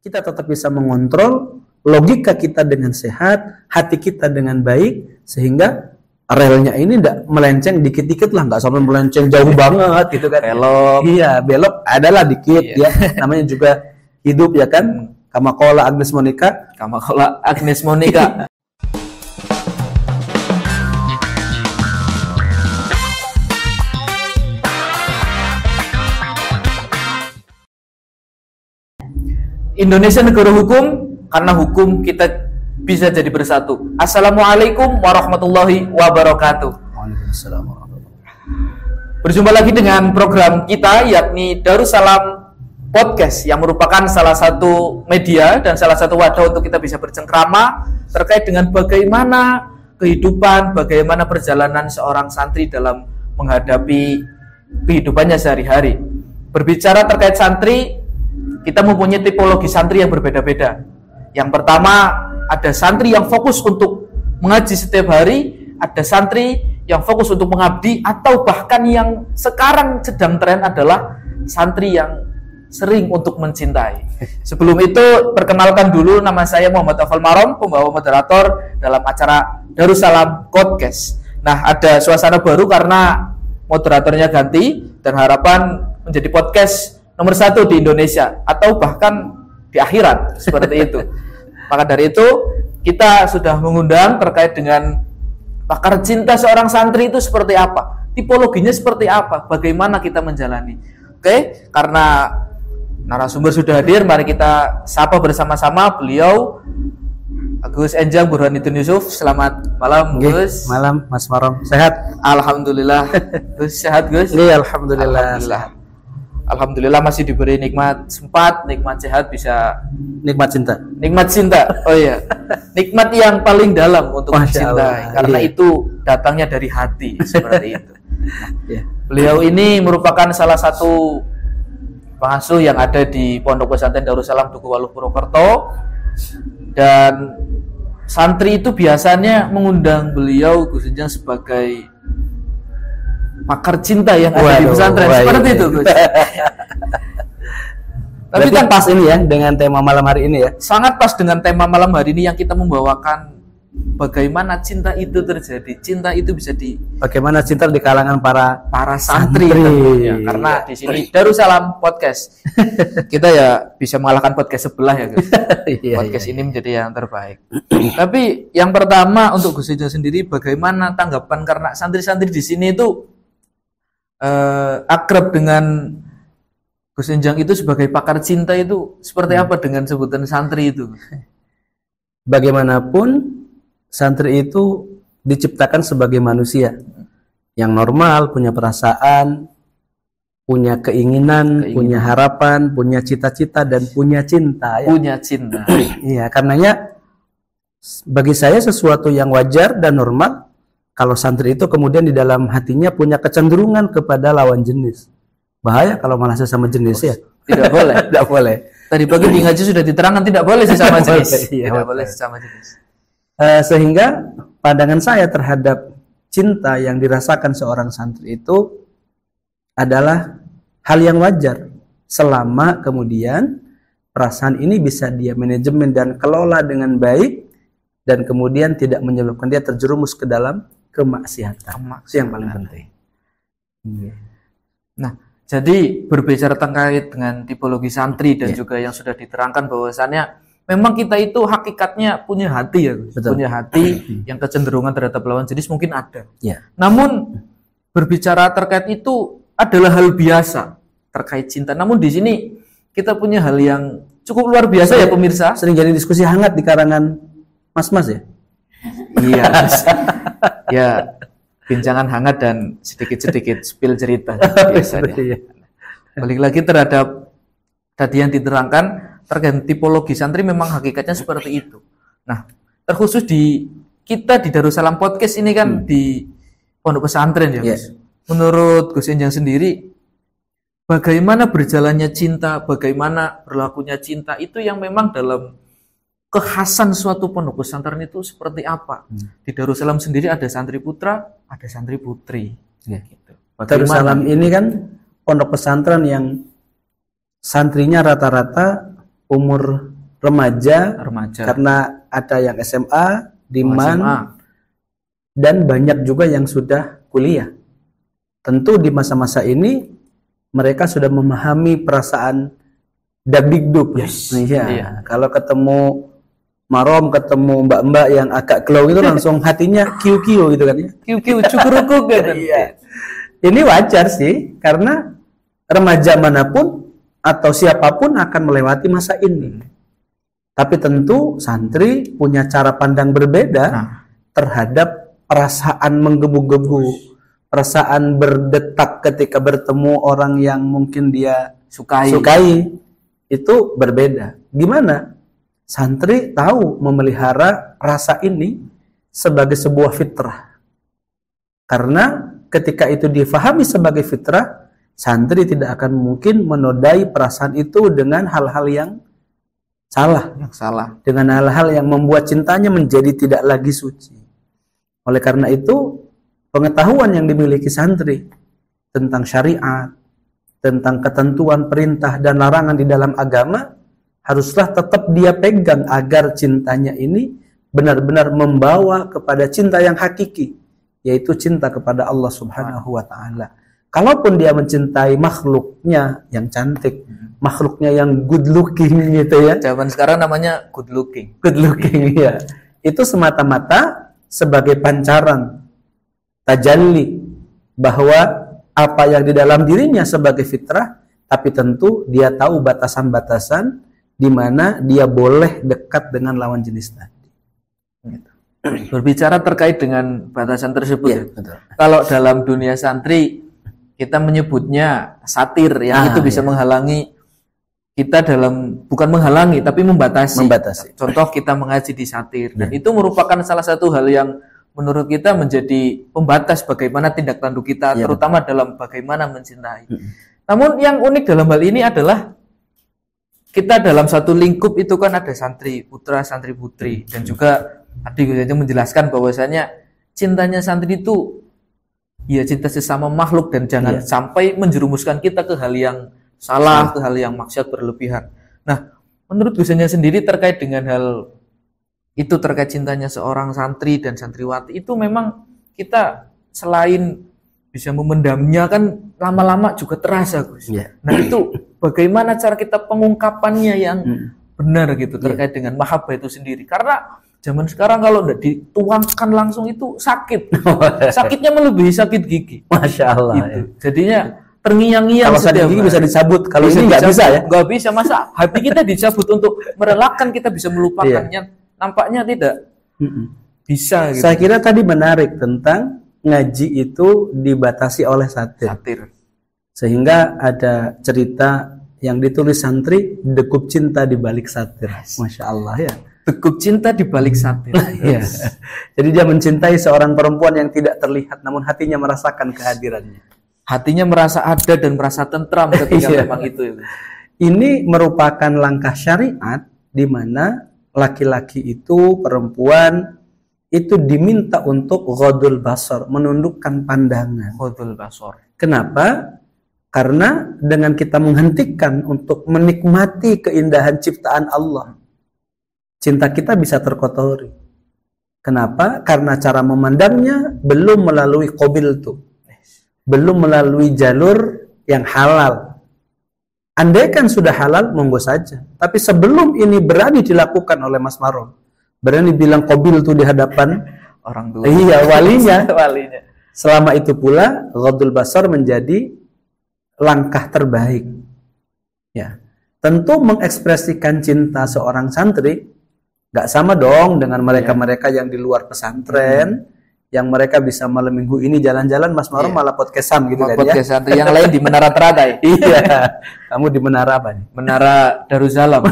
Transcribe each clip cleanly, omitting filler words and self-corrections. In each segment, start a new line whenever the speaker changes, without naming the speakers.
kita tetap bisa mengontrol logika kita dengan sehat, hati kita dengan baik, sehingga relnya ini tidak melenceng dikit-dikit lah, nggak sampai melenceng jauh banget gitu kan.
Belok.
Iya, belok adalah dikit ya. Namanya juga hidup ya kan. Kamakola Agnes Monica.
Kamakola Agnes Monica. Indonesia negara hukum, karena hukum kita bisa jadi bersatu. Assalamualaikum warahmatullahi wabarakatuh.
Waalaikumsalam warahmatullahi wabarakatuh.
Berjumpa lagi dengan program kita, yakni Darussalam Podcast, yang merupakan salah satu media dan salah satu wadah untuk kita bisa bercengkrama terkait dengan bagaimana kehidupan, bagaimana perjalanan seorang santri dalam menghadapi kehidupannya sehari-hari. Berbicara terkait santri, kita mempunyai tipologi santri yang berbeda-beda. Yang pertama, ada santri yang fokus untuk mengaji setiap hari, ada santri yang fokus untuk mengabdi, atau bahkan yang sekarang sedang tren adalah santri yang sering untuk mencintai. Sebelum itu, perkenalkan dulu, nama saya Muhammad Afal Marom, pembawa moderator dalam acara Darussalam Podcast. Nah, ada suasana baru karena moderatornya ganti, dan harapan menjadi podcast nomor 1 di Indonesia, atau bahkan di akhirat, seperti itu. Maka dari itu, kita sudah mengundang terkait dengan pakar cinta seorang santri itu seperti apa, tipologinya seperti apa, bagaimana kita menjalani. Oke, karena narasumber sudah hadir, mari kita sapa bersama-sama beliau, Gus Enjang Burhanuddin Yusuf. Selamat malam, Gus.
Malam, Mas Marom. Sehat?
Alhamdulillah. Gus, sehat, Gus?
Iya, alhamdulillah.
Alhamdulillah masih diberi nikmat sempat, nikmat sehat, bisa
nikmat cinta.
Nikmat cinta. Oh iya. Nikmat yang paling dalam untuk mencintai, karena itu datangnya dari hati, seperti itu.
Ya.
Beliau ini merupakan salah satu pengasuh yang ada di Pondok Pesantren Darussalam Dukuwaluh Purwokerto, dan santri itu biasanya mengundang beliau Gus Enjang sebagai pakar cinta yang ada di pesantren. Seperti itu, Gus. Tapi kan
pas ini ya dengan tema malam hari ini ya.
Sangat pas dengan tema malam hari ini yang kita membawakan bagaimana cinta itu terjadi. Cinta itu bisa
bagaimana cinta di kalangan para
santri tentunya. Karena di sini Darussalam Podcast. Kita ya bisa mengalahkan podcast sebelah ya, Gus. Podcast ini menjadi yang terbaik. Tapi yang pertama untuk Gus Enjang sendiri, bagaimana tanggapan, karena santri-santri di sini itu akrab dengan Gus Enjang itu sebagai pakar cinta, itu seperti apa dengan sebutan santri itu?
Bagaimanapun santri itu diciptakan sebagai manusia yang normal, punya perasaan, punya keinginan, punya harapan, punya cita-cita, dan punya cinta ya?
Punya cinta.
Iya, karenanya bagi saya sesuatu yang wajar dan normal kalau santri itu kemudian di dalam hatinya punya kecenderungan kepada lawan jenis. Bahaya kalau malah sesama jenis ya.
Tidak boleh.
Tidak boleh.
Tadi pagi di ngaji sudah diterangkan tidak boleh sesama jenis. Tidak boleh sesama jenis.
Sehingga pandangan saya terhadap cinta yang dirasakan seorang santri itu adalah hal yang wajar selama kemudian perasaan ini bisa dia manajemen dan kelola dengan baik, dan kemudian tidak menyebabkan dia terjerumus ke dalam kemaksiatan. Itu yang paling penting.
Nah, jadi berbicara terkait dengan tipologi santri dan juga yang sudah diterangkan bahwasannya memang kita itu hakikatnya punya hati ya, punya hati yang kecenderungan terhadap lawan jenis mungkin ada. Namun berbicara terkait itu adalah hal biasa terkait cinta. Namun di sini kita punya hal yang cukup luar biasa ya pemirsa.
Sering jadi diskusi hangat di karangan mas-mas ya.
Iya. Ya, bincangan hangat dan sedikit-sedikit spill cerita biasanya. Balik lagi terhadap tadi yang diterangkan terkait tipologi santri, memang hakikatnya seperti itu. Nah, terkhusus di kita di Darussalam Podcast ini kan di Pondok Pesantren ya, Gus. Menurut Gus Enjang sendiri, bagaimana berjalannya cinta, bagaimana berlakunya cinta itu yang memang dalam kekhasan suatu pondok pesantren itu seperti apa? Di Darussalam sendiri ada santri putra, ada santri putri. Gitu.
Darussalam ini kan pondok pesantren yang santrinya rata-rata umur remaja,
Remaja.
karena ada yang SMA, Diman,
SMA.
dan banyak juga yang sudah kuliah. Tentu di masa-masa ini mereka sudah memahami perasaan dagdikduk.
Yes.
Iya.
Iya.
Kalau ketemu marom, ketemu mbak-mbak yang agak glow itu langsung hatinya kiu-kiu gitu kan ya.
Kiu-kiu cukur-ukur gitu.
Iya. Ini wajar sih, karena remaja manapun atau siapapun akan melewati masa ini. Tapi tentu santri punya cara pandang berbeda terhadap perasaan menggebu-gebu, perasaan berdetak ketika bertemu orang yang mungkin dia
Sukai.
Itu berbeda. Gimana? Santri tahu memelihara rasa ini sebagai sebuah fitrah. Karena ketika itu difahami sebagai fitrah, santri tidak akan mungkin menodai perasaan itu dengan hal-hal yang salah. Dengan hal-hal yang membuat cintanya menjadi tidak lagi suci. Oleh karena itu, pengetahuan yang dimiliki santri tentang syariat, tentang ketentuan perintah dan larangan di dalam agama, haruslah tetap dia pegang agar cintanya ini benar-benar membawa kepada cinta yang hakiki, yaitu cinta kepada Allah Subhanahu wa Ta'ala. Kalaupun dia mencintai makhluknya yang cantik, makhluknya yang good looking gitu ya.
Zaman sekarang namanya good looking.
Good looking ya. Itu semata-mata sebagai pancaran tajalli bahwa apa yang di dalam dirinya sebagai fitrah, tapi tentu dia tahu batasan-batasan di mana dia boleh dekat dengan lawan jenis tadi.
Gitu. Berbicara terkait dengan batasan tersebut,
Ya, betul.
Kalau dalam dunia santri kita menyebutnya satir, yang itu bisa menghalangi kita dalam, bukan menghalangi tapi membatasi. Contoh kita mengaji di satir, dan itu merupakan salah satu hal yang menurut kita menjadi pembatas bagaimana tindak tanduk kita, terutama dalam bagaimana mencintai. Namun yang unik dalam hal ini adalah kita dalam satu lingkup itu kan ada santri putra, santri putri, dan juga adik saja menjelaskan bahwasanya cintanya santri itu ya cinta sesama makhluk, dan jangan sampai menjerumuskan kita ke hal yang salah, ke hal yang maksiat berlebihan. Nah, menurut Gusanya sendiri terkait dengan hal itu, terkait cintanya seorang santri dan santriwati, itu memang kita selain bisa memendamnya kan lama-lama juga terasa, Gus. Nah, itu bagaimana cara kita pengungkapannya yang benar gitu terkait dengan mahabbah itu sendiri? Karena zaman sekarang kalau tidak dituangkan langsung itu sakit. Sakitnya melebihi sakit gigi.
Masya Allah.
Gitu. Jadinya terngiang-ngiang.
Kalau sakit gigi bisa dicabut, kalau ini nggak bisa ya?
Nggak bisa, masa hati kita dicabut untuk merelakan kita bisa melupakannya? Nampaknya tidak bisa. Gitu.
Saya kira tadi menarik tentang ngaji itu dibatasi oleh satir. Sehingga ada cerita yang ditulis santri, degup cinta di balik satir. Masya Allah ya.
Degup cinta di balik satir.
Ya. Jadi dia mencintai seorang perempuan yang tidak terlihat, namun hatinya merasakan kehadirannya.
Hatinya merasa ada dan merasa tentram ketika memang itu.
Ini merupakan langkah syariat di mana laki-laki itu, perempuan itu diminta untuk ghadul basar, menundukkan pandangan.
Ghadul basar.
Kenapa? Karena dengan kita menghentikan untuk menikmati keindahan ciptaan Allah, cinta kita bisa terkotori. Kenapa? Karena cara memandangnya belum melalui qabil tuh, belum melalui jalur yang halal. Andaikan sudah halal, monggo saja. Tapi sebelum ini berani dilakukan oleh Mas Maron, berani bilang qabil tuh di hadapan
orang tua.
Iya, walinya.
Walinya.
Selama itu pula ghadul basar menjadi langkah terbaik. Ya. Tentu mengekspresikan cinta seorang santri nggak sama dong dengan mereka-mereka yang di luar pesantren, yang mereka bisa malam minggu ini jalan-jalan, Mas Marom malah podcastan gitu kan ya.
Podcast santri yang lain di Menara Teratai.
Iya. Kamu di menara apa nih?
Menara Darussalam.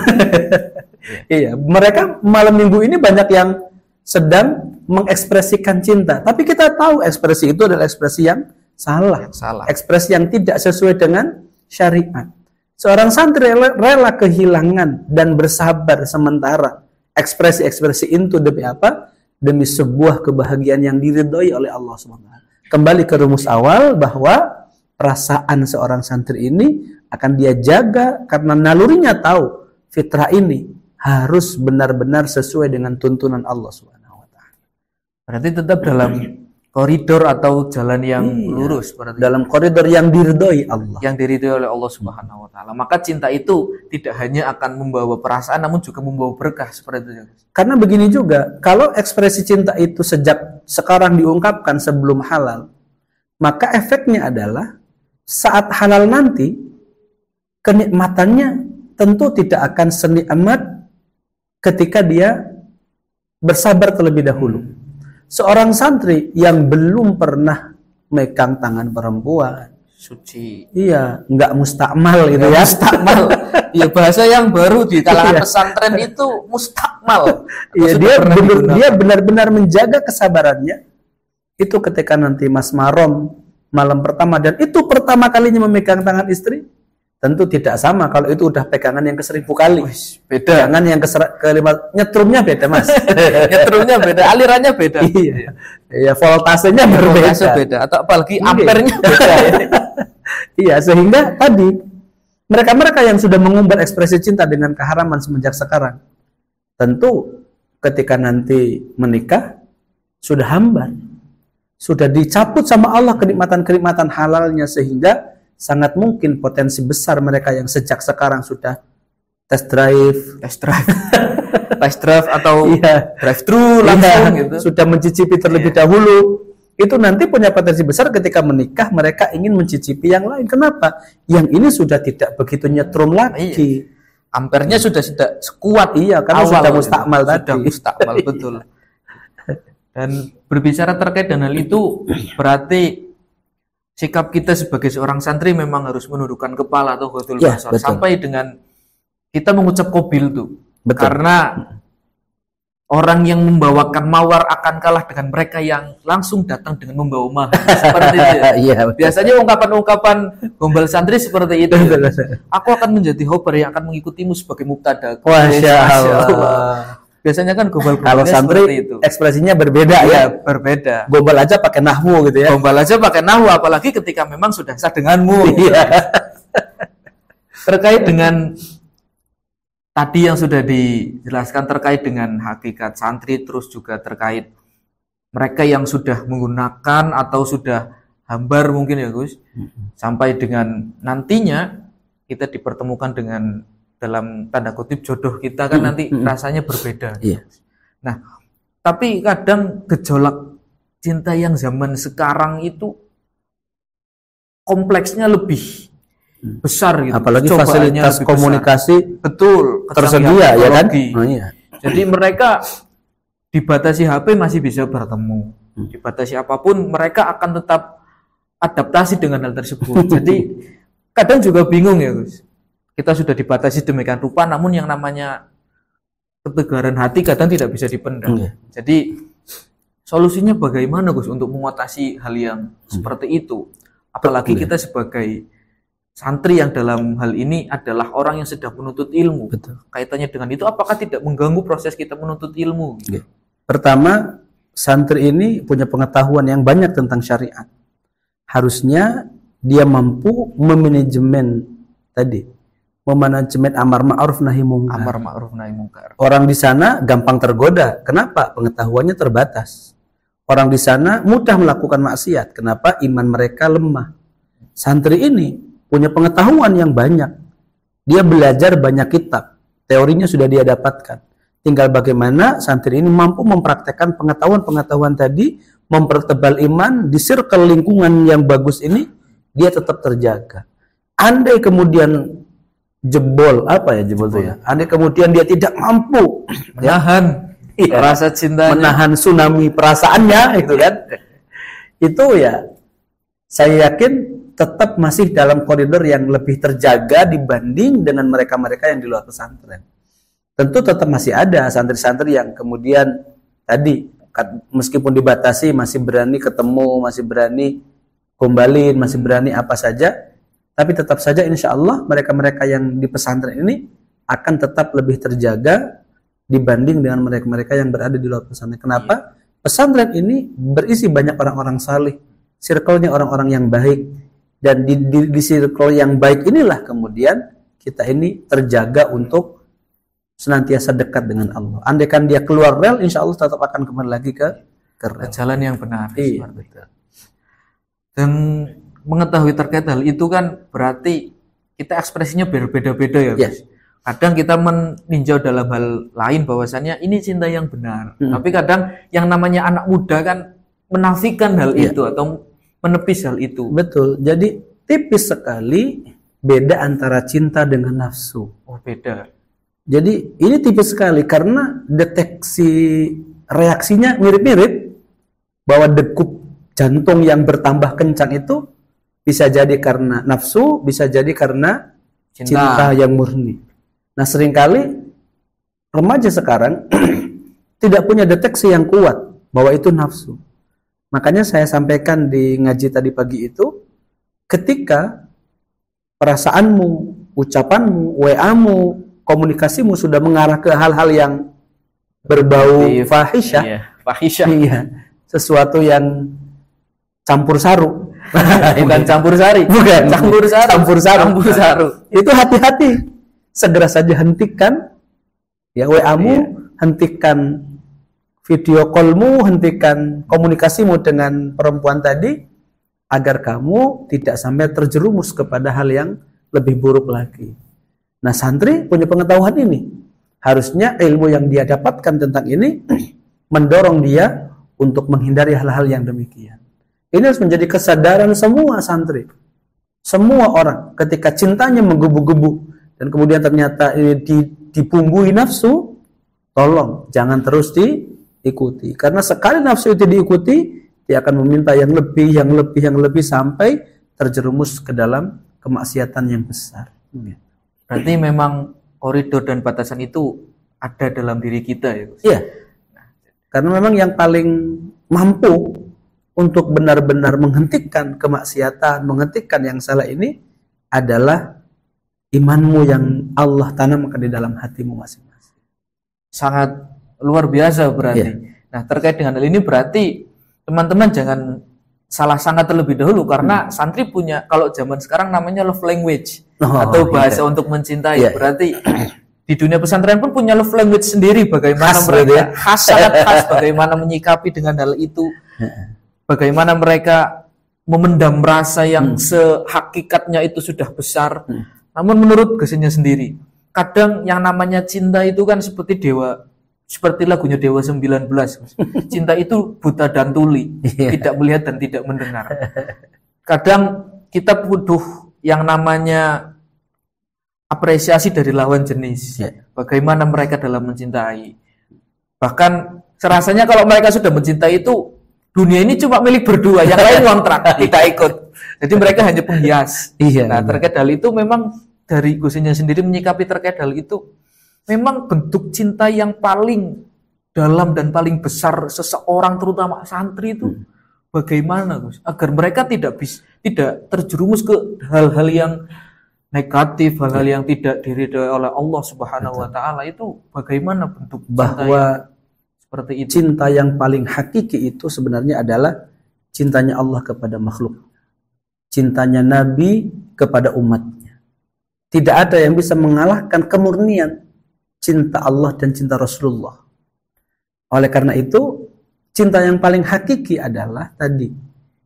Iya, mereka malam minggu ini banyak yang sedang mengekspresikan cinta, tapi kita tahu ekspresi itu adalah ekspresi yang salah. Ekspresi yang tidak sesuai dengan syariat. Seorang santri rela kehilangan dan bersabar sementara ekspresi-ekspresi itu demi apa? Demi sebuah kebahagiaan yang diridhoi oleh Allah SWT. Kembali ke rumus awal bahwa perasaan seorang santri ini akan dia jaga karena nalurinya tahu fitrah ini harus benar-benar sesuai dengan tuntunan Allah Subhanahu wa taala.
Berarti tetap dalam koridor atau jalan yang lurus, berarti
dalam koridor yang diridhoi Allah.
Yang diridhoi oleh Allah Subhanahu wa taala. Maka cinta itu tidak hanya akan membawa perasaan namun juga membawa berkah seperti itu.
Karena begini juga, kalau ekspresi cinta itu sejak sekarang diungkapkan sebelum halal, maka efeknya adalah saat halal nanti kenikmatannya tentu tidak akan senikmat ketika dia bersabar terlebih dahulu. Seorang santri yang belum pernah megang tangan perempuan,
suci,
iya, nggak mustakmal gitu ya.
Mustakmal, ya bahasa yang baru di kalangan pesantren itu mustakmal.
Iya, dia benar-benar menjaga kesabarannya. Itu ketika nanti Mas Marom malam pertama dan itu pertama kalinya memegang tangan istri, tentu tidak sama kalau itu udah pegangan yang ke-1000 kali.
Beda.
Pegangan yang ke-5, nyetrumnya beda, Mas.
Nyetrumnya beda, alirannya beda.
Iya. Ya, voltasenya berbeda.
Voltase beda atau apalagi ampernya beda.
Iya, sehingga tadi mereka-mereka yang sudah mengumbar ekspresi cinta dengan keharaman semenjak sekarang, tentu ketika nanti menikah sudah hambar. Sudah dicabut sama Allah kenikmatan-kenikmatan halalnya, sehingga sangat mungkin potensi besar mereka yang sejak sekarang sudah test drive atau drive thru langsung gitu,
sudah
sudah mencicipi terlebih dahulu, itu nanti punya potensi besar ketika menikah mereka ingin mencicipi yang lain. Kenapa? Yang ini sudah tidak begitu nyetrum lagi.
Ampernya sudah sekuat
karena sudah mustakmal tadi.
Sudah mustakmal betul. Dan berbicara terkait dengan hal itu, berarti sikap kita sebagai seorang santri memang harus menundukkan kepala atau ghadul basar sampai dengan kita mengucap qabil tuh. Betul. Karena orang yang membawakan mawar akan kalah dengan mereka yang langsung datang dengan membawa mahar. Seperti itu. Biasanya ungkapan-ungkapan gombal santri seperti itu. Aku akan menjadi hobar yang akan mengikutimu sebagai mubtada.
Masya Allah.
Biasanya kan gombal
kalau santri itu ekspresinya berbeda ya,
berbeda.
Gombal aja pakai nahwu gitu ya.
Gombal aja pakai nahwu, apalagi ketika memang sudah sah denganmu. Terkait dengan tadi yang sudah dijelaskan terkait dengan hakikat santri, terus juga terkait mereka yang sudah menggunakan atau sudah hambar mungkin ya Gus, sampai dengan nantinya kita dipertemukan dengan dalam tanda kutip jodoh kita kan nanti rasanya berbeda. Nah, tapi kadang gejolak cinta yang zaman sekarang itu kompleksnya lebih besar gitu.
Apalagi fasilitas komunikasi
betul
tersedia ya kan?
Jadi mereka dibatasi HP masih bisa bertemu. Dibatasi apapun mereka akan tetap adaptasi dengan hal tersebut. Jadi kadang juga bingung ya Gus. Kita sudah dibatasi demikian rupa, namun yang namanya ketegaran hati kadang tidak bisa dipendam. Jadi solusinya bagaimana Gus untuk mengatasi hal yang seperti itu? Apalagi kita sebagai santri yang dalam hal ini adalah orang yang sedang menuntut ilmu. Kaitannya dengan itu, apakah tidak mengganggu proses kita menuntut ilmu?
Pertama, santri ini punya pengetahuan yang banyak tentang syariat. Harusnya dia mampu memanajemen amar ma'ruf nahi mungkar. Orang di sana gampang tergoda. Kenapa? Pengetahuannya terbatas. Orang di sana mudah melakukan maksiat. Kenapa? Iman mereka lemah. Santri ini punya pengetahuan yang banyak. Dia belajar banyak kitab. Teorinya sudah dia dapatkan. Tinggal bagaimana santri ini mampu mempraktekkan pengetahuan-pengetahuan tadi, mempertebal iman di circle lingkungan yang bagus ini, dia tetap terjaga. Andai kemudian jebol itu ya. Andai kemudian dia tidak mampu
menahan rasa cintanya,
menahan tsunami perasaannya itu kan. Itu ya saya yakin tetap masih dalam koridor yang lebih terjaga dibanding dengan mereka-mereka yang di luar pesantren. Tentu tetap masih ada santri-santri yang kemudian tadi meskipun dibatasi masih berani ketemu, masih berani gombalin, masih berani apa saja. Tapi tetap saja insya Allah mereka-mereka yang di pesantren ini akan tetap lebih terjaga dibanding dengan mereka-mereka yang berada di luar pesantren. Kenapa? Pesantren ini berisi banyak orang-orang saleh, circle-nya orang-orang yang baik. Dan di circle yang baik inilah kemudian kita ini terjaga untuk senantiasa dekat dengan Allah. Andaikan dia keluar rel, insya Allah tetap akan kembali lagi ke rel.
Jalan yang benar.
Iya.
Dan mengetahui terkait hal itu kan berarti kita ekspresinya berbeda-beda ya, Gus. Kadang kita meninjau dalam hal lain bahwasannya ini cinta yang benar. Tapi kadang yang namanya anak muda kan menafikan hal itu atau menepis hal itu.
Betul. Jadi tipis sekali beda antara cinta dengan nafsu.
Oh, beda.
Jadi ini tipis sekali karena deteksi reaksinya mirip-mirip, bahwa degup jantung yang bertambah kencang itu bisa jadi karena nafsu, bisa jadi karena cinta yang murni. Nah, seringkali remaja sekarang tidak punya deteksi yang kuat bahwa itu nafsu. Makanya saya sampaikan di ngaji tadi pagi itu, ketika perasaanmu, ucapanmu, WA-mu, komunikasimu sudah mengarah ke hal-hal yang berbau fahisyah, sesuatu yang campur saru.
Bukan campur sari.
Bukan.
Campur saru.
Itu hati-hati. Segera saja hentikan ya WA-mu, hentikan video call-mu, hentikan komunikasimu dengan perempuan tadi, agar kamu tidak sampai terjerumus kepada hal yang lebih buruk lagi. Nah, santri punya pengetahuan ini. Harusnya ilmu yang dia dapatkan tentang ini mendorong dia untuk menghindari hal-hal yang demikian. Ini harus menjadi kesadaran semua santri. Semua orang ketika cintanya menggebu-gebu dan kemudian ternyata ini dibumbui nafsu, tolong jangan terus diikuti. Karena sekali nafsu itu diikuti, dia akan meminta yang lebih sampai terjerumus ke dalam kemaksiatan yang besar.
Berarti memang koridor dan batasan itu ada dalam diri kita ya, Gus?
Iya. Karena memang yang paling mampu untuk benar-benar menghentikan kemaksiatan, menghentikan yang salah ini adalah imanmu yang Allah tanamkan di dalam hatimu masing-masing.
Sangat luar biasa berarti.
Iya.
Nah, terkait dengan hal ini berarti teman-teman jangan salah sangka terlebih dahulu, karena santri punya, kalau zaman sekarang namanya love language atau bahasa untuk mencintai. Berarti di dunia pesantren pun punya love language sendiri, bagaimana mereka sangat khas bagaimana menyikapi dengan hal itu. Bagaimana mereka memendam rasa yang sehakikatnya itu sudah besar. Namun menurut Gusnya sendiri, kadang yang namanya cinta itu kan seperti dewa, seperti lagunya Dewa 19. Cinta itu buta dan tuli, tidak melihat dan tidak mendengar. Kadang kita butuh yang namanya apresiasi dari lawan jenis. Bagaimana mereka dalam mencintai. Bahkan serasanya kalau mereka sudah mencintai itu, dunia ini cuma milik berdua, yang lain kontrak, tidak ikut. Jadi mereka hanya penghias. Nah, terkait hal itu memang dari Gusnya sendiri menyikapi terkait hal itu, memang bentuk cinta yang paling dalam dan paling besar seseorang, terutama santri itu bagaimana, Gus? Agar mereka tidak terjerumus ke hal-hal yang negatif, hal-hal yang tidak diridhoi oleh Allah Subhanahu wa taala, itu bagaimana bentuk
bahwa
seperti itu?
Cinta yang paling hakiki itu sebenarnya adalah cintanya Allah kepada makhluk. Cintanya Nabi kepada umatnya. Tidak ada yang bisa mengalahkan kemurnian cinta Allah dan cinta Rasulullah. Oleh karena itu, cinta yang paling hakiki adalah tadi,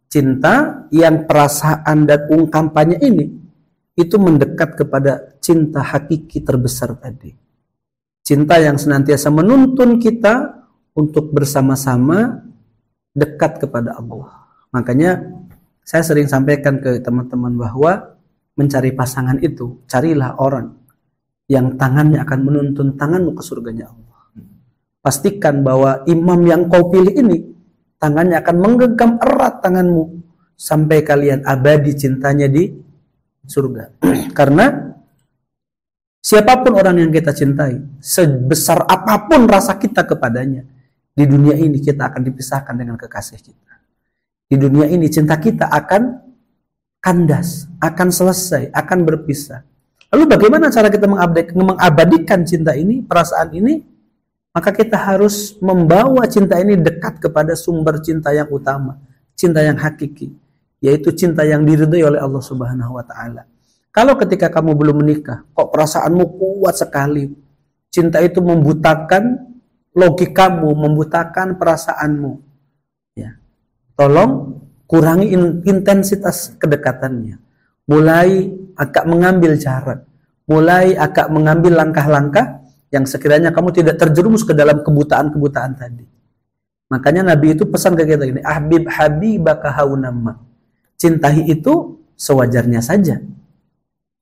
cinta yang perasaan dan ungkapannya ini itu mendekat kepada cinta hakiki terbesar tadi. Cinta yang senantiasa menuntun kita untuk bersama-sama dekat kepada Allah. Makanya saya sering sampaikan ke teman-teman bahwa mencari pasangan itu, carilah orang yang tangannya akan menuntun tanganmu ke surganya Allah. Pastikan bahwa imam yang kau pilih ini tangannya akan menggenggam erat tanganmu sampai kalian abadi cintanya di surga. Karena siapapun orang yang kita cintai, sebesar apapun rasa kita kepadanya, di dunia ini kita akan dipisahkan dengan kekasih kita. Di dunia ini cinta kita akan kandas, akan selesai, akan berpisah. Lalu bagaimana cara kita mengabadikan cinta ini, perasaan ini? Maka kita harus membawa cinta ini dekat kepada sumber cinta yang utama, cinta yang hakiki, yaitu cinta yang diridhai oleh Allah Subhanahu wa taala. Kalau ketika kamu belum menikah, kok perasaanmu kuat sekali, cinta itu membutakan logikamu, membutakan perasaanmu. Ya. Tolong kurangi intensitas kedekatannya. Mulai agak mengambil jarak. Mulai agak mengambil langkah-langkah yang sekiranya kamu tidak terjerumus ke dalam kebutaan-kebutaan tadi. Makanya Nabi itu pesan ke kita ini, ahbib habibaka haunamma. Cintai itu sewajarnya saja.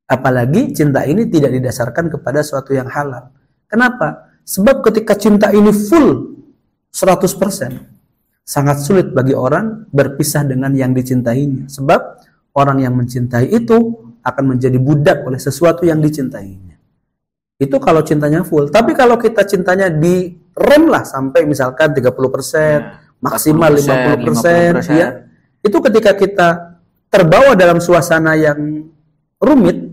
Apalagi cinta ini tidak didasarkan kepada suatu yang halal. Kenapa? Sebab ketika cinta ini full 100%, sangat sulit bagi orang berpisah dengan yang dicintainya. Sebab orang yang mencintai itu akan menjadi budak oleh sesuatu yang dicintainya. Itu kalau cintanya full. Tapi kalau kita cintanya di rem lah sampai misalkan 30%, maksimal 50%, ya. Itu ketika kita terbawa dalam suasana yang rumit,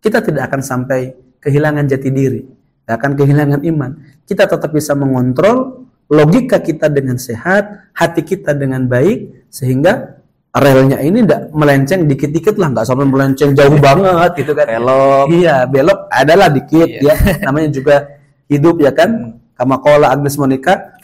kita tidak akan sampai kehilangan jati diri, tidak akan kehilangan iman. Kita tetap bisa mengontrol logika kita dengan sehat, hati kita dengan baik, sehingga relnya ini tidak melenceng dikit-dikit lah, nggak sampai melenceng jauh banget gitu kan.
Belok.
Iya, belok adalah dikit ya. Namanya juga hidup ya kan. Kamakola Agnes Monica.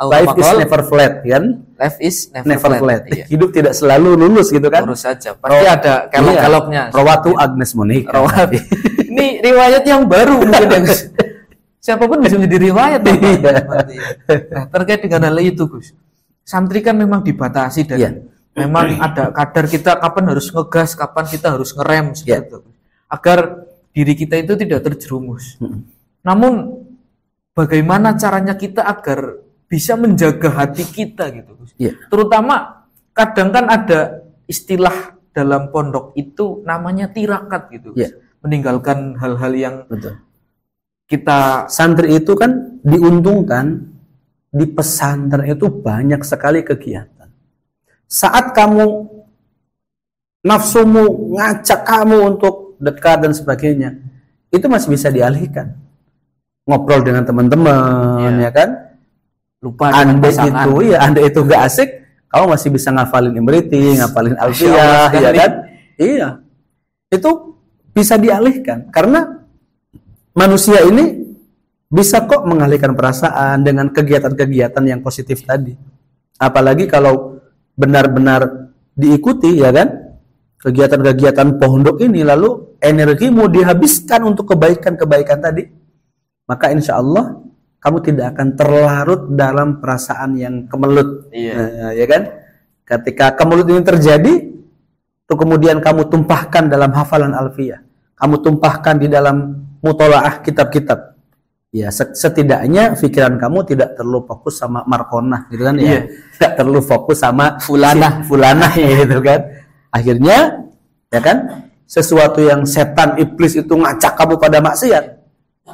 Life is never flat kan?
Life is never flat.
Iya. Hidup tidak selalu lulus gitu kan?
Lurus saja. Pasti ada kelok-keloknya.
Rawatu Agnes Monica.
Ini riwayat yang baru mungkin. Siapapun bisa menjadi riwayat. Nah, terkait dengan hal itu, Gus. Santri kan memang dibatasi dan memang ada kadar kita kapan harus ngegas, kapan kita harus ngerem seperti itu. Agar diri kita itu tidak terjerumus. Namun bagaimana caranya kita agar bisa menjaga hati kita gitu, Gus. Terutama kadang kan ada istilah dalam pondok itu namanya tirakat gitu, Gus. Meninggalkan hal-hal yang kita
santri itu kan diuntungkan di pesantren itu banyak sekali kegiatan. Saat kamu nafsumu ngajak kamu untuk dekat dan sebagainya, itu masih bisa dialihkan. Ngobrol dengan teman-teman, ya kan?
Lupa
anda itu nggak asik, kamu masih bisa ngafalin Imriti, ngafalin Alfiyah, ya kan? Iya, itu bisa dialihkan karena manusia ini bisa kok mengalihkan perasaan dengan kegiatan-kegiatan yang positif tadi. Apalagi kalau benar-benar diikuti, ya kan? Kegiatan-kegiatan pondok ini lalu energimu dihabiskan untuk kebaikan-kebaikan tadi, maka insya Allah kamu tidak akan terlarut dalam perasaan yang kemelut, ya kan? Ketika kemelut ini terjadi, tuh kemudian kamu tumpahkan dalam hafalan Alfiyah, kamu tumpahkan di dalam mutolaah kitab-kitab. Ya, setidaknya pikiran kamu tidak terlalu fokus sama Markonah, gitu kan? Ya, tidak terlalu fokus sama fulanah, gitu kan? Akhirnya, ya kan? Sesuatu yang setan iblis itu ngacak kamu pada maksiat,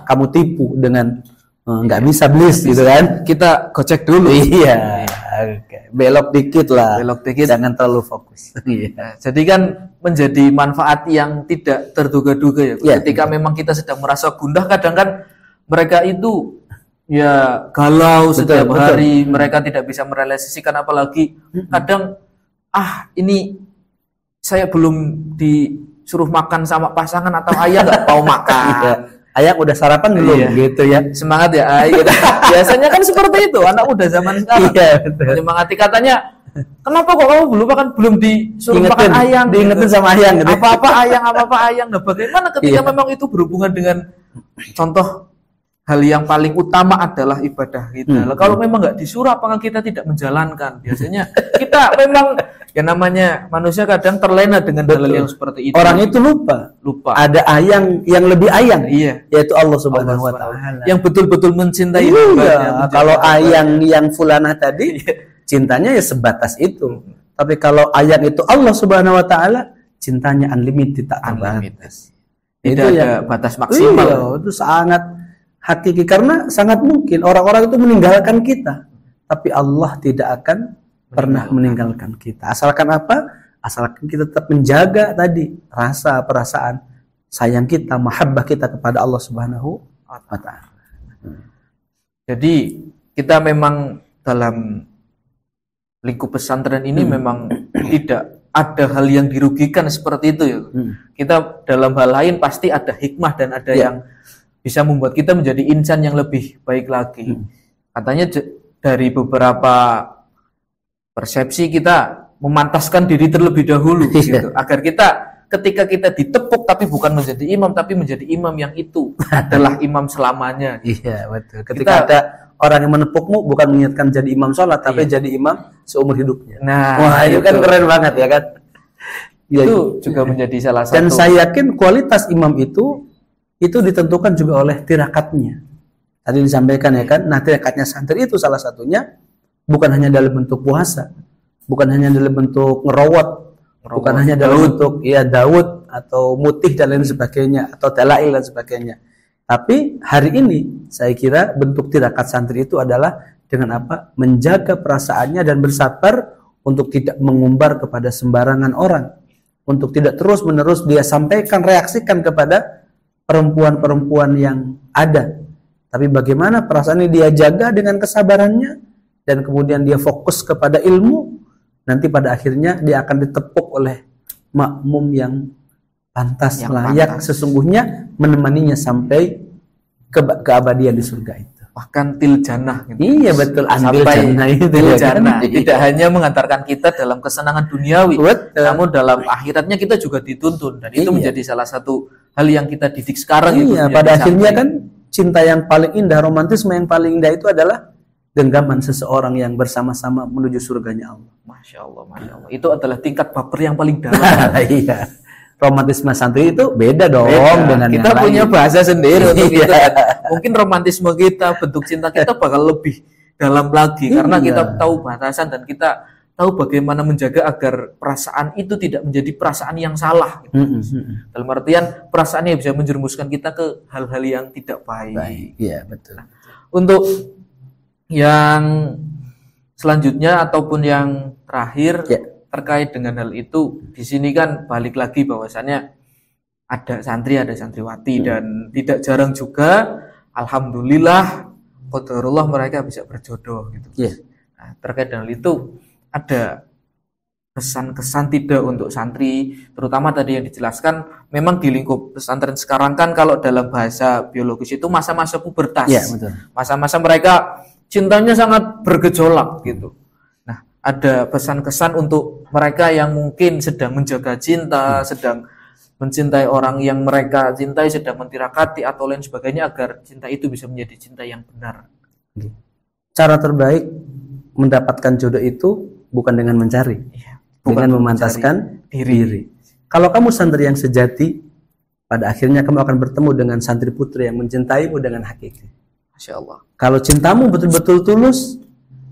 kamu tipu dengan nggak bisa blis gitu kan?
Kita gocek dulu.
Iya. Belok dikit lah.
Belok dikit.
Jangan terlalu fokus.
Jadi kan menjadi manfaat yang tidak terduga-duga ya. Ketika memang kita sedang merasa gundah, kadang kan mereka itu ya galau setiap hari, mereka tidak bisa merealisasikan, apalagi kadang ini saya belum disuruh makan sama pasangan atau ayah nggak mau makan. Ayah udah sarapan belum? Gitu ya. Semangat ya ayah. Biasanya kan seperti itu anak muda zaman sekarang. Menyemangati, katanya, kenapa kok kamu belum makan, belum disuruh makan ayang? Diingetin sama ayang gitu. Apa-apa ayang. Nah, bagaimana ketika memang itu berhubungan dengan contoh hal yang paling utama adalah ibadah kita. Kalau memang nggak disuruh, apakah kita tidak menjalankan? Biasanya kita memang ya namanya manusia kadang terlena dengan hal yang seperti itu. Orang itu lupa. Ada ayang yang lebih ayang, yaitu Allah Subhanahu wa taala. Yang betul-betul mencintai. Kalau ayang yang fulanah tadi, cintanya ya sebatas itu. Tapi kalau ayang itu Allah Subhanahu wa taala, cintanya unlimited, tak terbatas. Tidak ada batas maksimal. Itu sangat hakiki, karena sangat mungkin orang-orang itu meninggalkan kita, tapi Allah tidak akan pernah meninggalkan kita. Asalkan apa? Asalkan kita tetap menjaga tadi rasa perasaan sayang kita, mahabbah kita kepada Allah Subhanahu wa taala. Jadi kita memang dalam lingkup pesantren ini memang tidak ada hal yang dirugikan seperti itu ya. Kita dalam hal lain pasti ada hikmah dan ada yang bisa membuat kita menjadi insan yang lebih baik lagi. Katanya dari beberapa persepsi kita memantaskan diri terlebih dahulu gitu, agar kita ketika kita ditepuk tapi bukan menjadi imam tapi menjadi imam yang itu adalah imam selamanya.
Iya, betul. Ketika ada orang yang menepukmu bukan mengingatkan jadi imam sholat tapi jadi imam seumur hidupnya.
Nah,
wah, itu kan keren banget ya kan.
Itu juga menjadi salah satu.
Dan saya yakin kualitas imam itu ditentukan juga oleh tirakatnya. Tadi disampaikan ya kan. Nah, tirakatnya santri itu salah satunya bukan hanya dalam bentuk puasa, bukan hanya dalam bentuk ngerowot, bukan hanya dalam bentuk Daud atau mutih dan lain sebagainya atau talail dan sebagainya. Tapi hari ini saya kira bentuk tirakat santri itu adalah dengan apa? Menjaga perasaannya dan bersabar untuk tidak mengumbar kepada sembarangan orang, untuk tidak terus-menerus dia sampaikan, reaksikan kepada perempuan-perempuan yang ada. Tapi bagaimana perasaannya dia jaga dengan kesabarannya dan kemudian dia fokus kepada ilmu, nanti pada akhirnya dia akan ditepuk oleh makmum yang pantas, yang layak sesungguhnya menemaninya sampai keabadian di surga itu.
Bahkan til jannah gitu.
Iya betul,
sampai til jannah. Tidak hanya mengantarkan kita dalam kesenangan duniawi, namun dalam akhiratnya kita juga dituntun dan itu menjadi salah satu hal yang kita didik sekarang.
Iya, pada akhirnya kan cinta yang paling indah, romantisme yang paling indah itu adalah genggaman seseorang yang bersama-sama menuju surganya Allah.
Masya Allah, Masya Allah. Itu adalah tingkat baper yang paling dalam.
Iya. Romantisme santri itu beda dong dengan
kita
yang
punya
lain.
Bahasa sendiri untuk itu. Mungkin romantisme kita, bentuk cinta kita bakal lebih dalam lagi karena kita tahu batasan dan kita tahu bagaimana menjaga agar perasaan itu tidak menjadi perasaan yang salah. Gitu. Dalam artian perasaan yang bisa menjerumuskan kita ke hal-hal yang tidak baik.
Iya betul.
Nah, untuk yang selanjutnya ataupun yang terakhir terkait dengan hal itu, di sini kan balik lagi bahwasannya ada santri, ada santriwati dan tidak jarang juga alhamdulillah qadarullah mereka bisa berjodoh gitu. Nah, terkait dengan itu ada kesan-kesan tidak untuk santri, terutama tadi yang dijelaskan memang di lingkup pesantren sekarang kan kalau dalam bahasa biologis itu masa-masa pubertas. Masa-masa mereka cintanya sangat bergejolak gitu. Nah, ada pesan-kesan untuk mereka yang mungkin sedang menjaga cinta, sedang mencintai orang yang mereka cintai, sedang mentirakati atau lain sebagainya agar cinta itu bisa menjadi cinta yang benar.
Cara terbaik mendapatkan jodoh itu bukan dengan mencari, dengan memantaskan diri. Kalau kamu santri yang sejati, pada akhirnya kamu akan bertemu dengan santri putri yang mencintaimu dengan hakiki.
Masya Allah. Kalau
cintamu betul-betul tulus,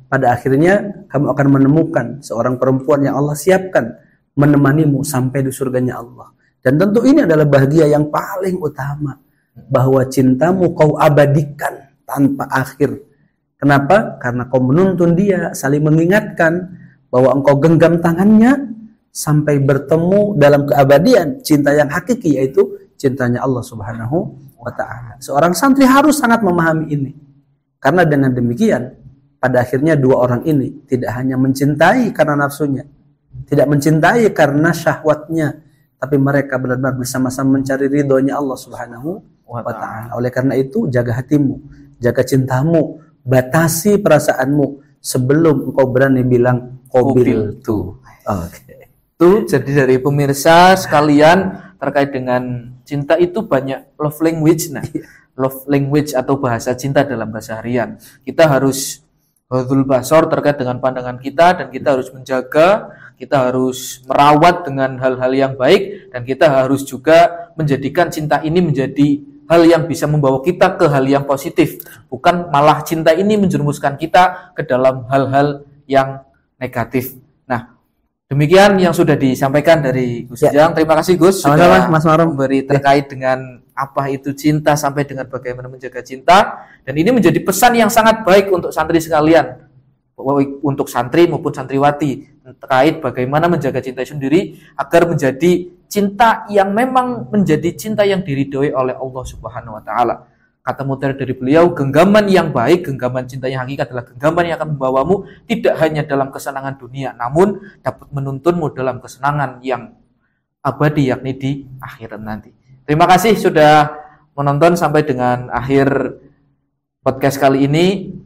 pada akhirnya kamu akan menemukan seorang perempuan yang Allah siapkan menemanimu sampai di surganya Allah. Dan tentu ini adalah bahagia yang paling utama, bahwa cintamu kau abadikan tanpa akhir. Kenapa? Karena kau menuntun dia, saling mengingatkan bahwa engkau genggam tangannya sampai bertemu dalam keabadian cinta yang hakiki, yaitu cintanya Allah Subhanahu wa ta'ala. Seorang santri harus sangat memahami ini. Karena dengan demikian, pada akhirnya dua orang ini tidak hanya mencintai karena nafsunya, tidak mencintai karena syahwatnya, tapi mereka benar-benar bersama-sama mencari ridhonya Allah Subhanahu wa ta'ala. Oleh karena itu, jaga hatimu, jaga cintamu, batasi perasaanmu sebelum engkau berani bilang qabil tu.
Itu jadi dari pemirsa sekalian terkait dengan cinta itu banyak love language. Nah, love language atau bahasa cinta dalam keseharian. Kita harus hadzul basar terkait dengan pandangan kita dan kita harus menjaga, kita harus merawat dengan hal-hal yang baik dan kita harus juga menjadikan cinta ini menjadi hal yang bisa membawa kita ke hal yang positif, bukan malah cinta ini menjerumuskan kita ke dalam hal-hal yang negatif. Nah, demikian yang sudah disampaikan dari Gus Ujang. Terima kasih Gus sudah
Mas Marom
memberi terkait dengan apa itu cinta sampai dengan bagaimana menjaga cinta, dan ini menjadi pesan yang sangat baik untuk santri sekalian, untuk santri maupun santriwati terkait bagaimana menjaga cinta sendiri agar menjadi cinta yang memang menjadi cinta yang diridhoi oleh Allah Subhanahu wa taala. kata mutiara dari beliau, genggaman yang baik, genggaman cinta yang hakikat adalah genggaman yang akan membawamu tidak hanya dalam kesenangan dunia, namun dapat menuntunmu dalam kesenangan yang abadi, yakni di akhirat nanti. Terima kasih sudah menonton sampai dengan akhir podcast kali ini.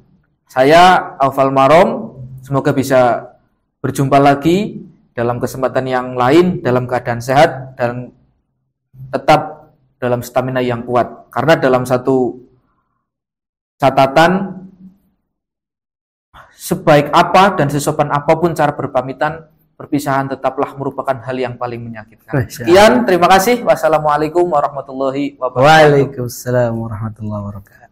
Saya Aufal Marom, semoga bisa berjumpa lagi dalam kesempatan yang lain dalam keadaan sehat dan tetap dalam stamina yang kuat. Karena dalam satu catatan, sebaik apa dan sesopan apapun cara berpamitan, perpisahan tetaplah merupakan hal yang paling menyakitkan. Sekian, terima kasih. Wassalamualaikum warahmatullahi wabarakatuh.
Waalaikumsalam warahmatullahi wabarakatuh.